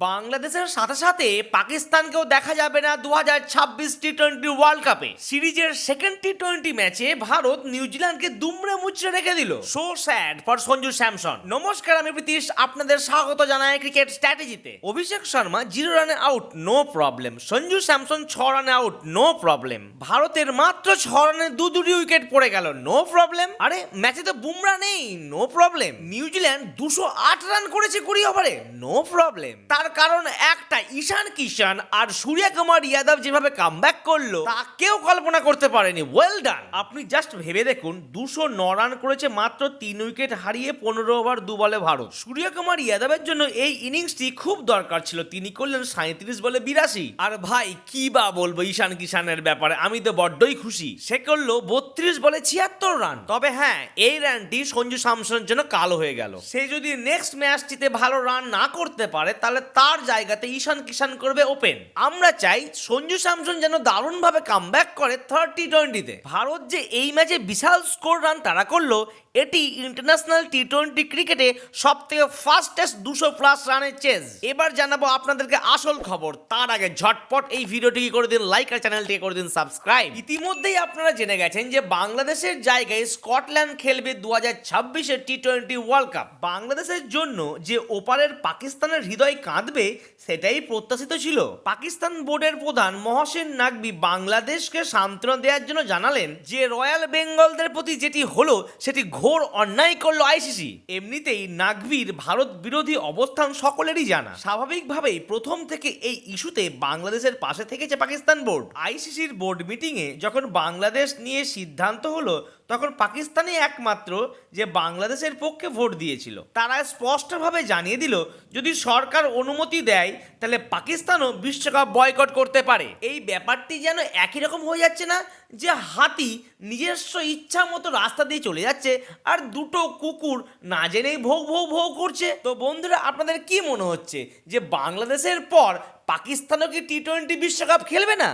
বাংলাদেশের সাথে সাথে পাকিস্তানকেও দেখা যাবে না 2026 টি-20 ওয়ার্ল্ড কাপে। সিরিজের সেকেন্ড টি-20 ম্যাচে ভারত নিউজিল্যান্ডকে দুমড়ে মুচড়ে রেখে দিল। So sad for Sanju Samson. নমস্কার, আমি প্রীতিশ, আপনাদের স্বাগত জানাই ক্রিকেট স্ট্র্যাটেজিতে। অভিষেক শর্মা 0 রানে out, no problem. Sanju Samson 6 রানে আউট, নো প্রবলেম। ভারতের মাত্র 6 রানে দুটি উইকেট পড়ে গেল, নো প্রবলেম। আরে ম্যাচে তো বুমরা নেই, নো প্রবলেম। নিউজিল্যান্ড 208 রান করেছে 20 ওভারে, নো প্রবলেম। তার কারণ একটা, ঈশান কিষান আর সূর্যকুমার যাদব যেভাবে কামব্যাক করলো তা কেউ কল্পনা করতে পারেনি। Well done. আপনি জাস্ট ভেবে দেখুন, 209 রান করেছে মাত্র 3 উইকেট হারিয়ে 15 ওভার 2 বলে ভারত। সূর্যকুমার যাদবের জন্য এই ইনিংসটি খুব দরকার ছিল, তিনি করলেন 37 বলে 82। আর ভাই কি বা বলবো ঈশান কিষানের ব্যাপারে, আমি তো বড্ডই খুশি। সে করলো 32 বলে 76 রান। তবে হ্যাঁ, এই রানটি সঞ্জু স্যামসনের জন্য কালো হয়ে গেল। সে যদি নেক্সট ম্যাচটিতে ভালো রান না করতে পারে তাহলে তার জায়গাতে ঈশান কিষান করবে ওপেন। আমরা চাই সঞ্জু স্যামসন যেন দারুণভাবে কামব্যাক করে থার্ড টি-20তে। ভারত যে এই ম্যাচে বিশাল স্কোর রান তারা করলো, এটি ইন্টারন্যাশনাল টি-20 ক্রিকেটে সব থেকে ফাস্টেস্ট 200+ রানের চেজ। এবার জানাবো আপনাদেরকে আসল খবর, তার আগে ঝটপট এই ভিডিওটিকে করে দিন লাইক আর চ্যানেলটিকে করে দিন সাবস্ক্রাইব। ইতিমধ্যেই আপনারা জেনে গেছেন যে বাংলাদেশের জায়গায় স্কটল্যান্ড খেলবে 2026 টি-20 ওয়ার্ল্ড কাপ। বাংলাদেশের জন্য যে ওপারের পাকিস্তানের হৃদয় কাঁদবে সেটাই প্রত্যাশিত ছিল। পাকিস্তান বোর্ডের প্রধান মহসিন নাকভি বাংলাদেশকে সান্ত্বনা দেওয়ার জন্য জানালেন যে রয়্যাল বেঙ্গলদের প্রতি যেটি হলো সেটি ঘোর অন্যায় করলো আইসিসি। এমনিতেই নাকভির ভারত বিরোধী অবস্থান সকলেরই জানা। স্বাভাবিকভাবেই প্রথম থেকে এই ইস্যুতে বাংলাদেশের পাশে থেকেছে পাকিস্তান বোর্ড। আইসিসির বোর্ড মিটিংয়ে যখন বাংলাদেশ নিয়ে সিদ্ধান্ত হলো তখন পাকিস্তানই একমাত্র যে বাংলাদেশের পক্ষে ভোট দিয়েছিল। তারা স্পষ্টভাবে জানিয়ে দিল যদি সরকার অনুমতি দেয় তাহলে পাকিস্তানও বিশ্বকাপ বয়কট করতে পারে। এই ব্যাপারটি যেন একই রকম হয়ে যাচ্ছে না যে হাতি নিজস্ব ইচ্ছা মতো রাস্তা দিয়ে চলে যাচ্ছে আর দুটো কুকুর না জেনেই ভোগ ভোগ ভোগ করছে। তো বন্ধুরা, আপনাদের কি মনে হচ্ছে যে বাংলাদেশের পর পাকিস্তানও কি টি-20 বিশ্বকাপ খেলবে না?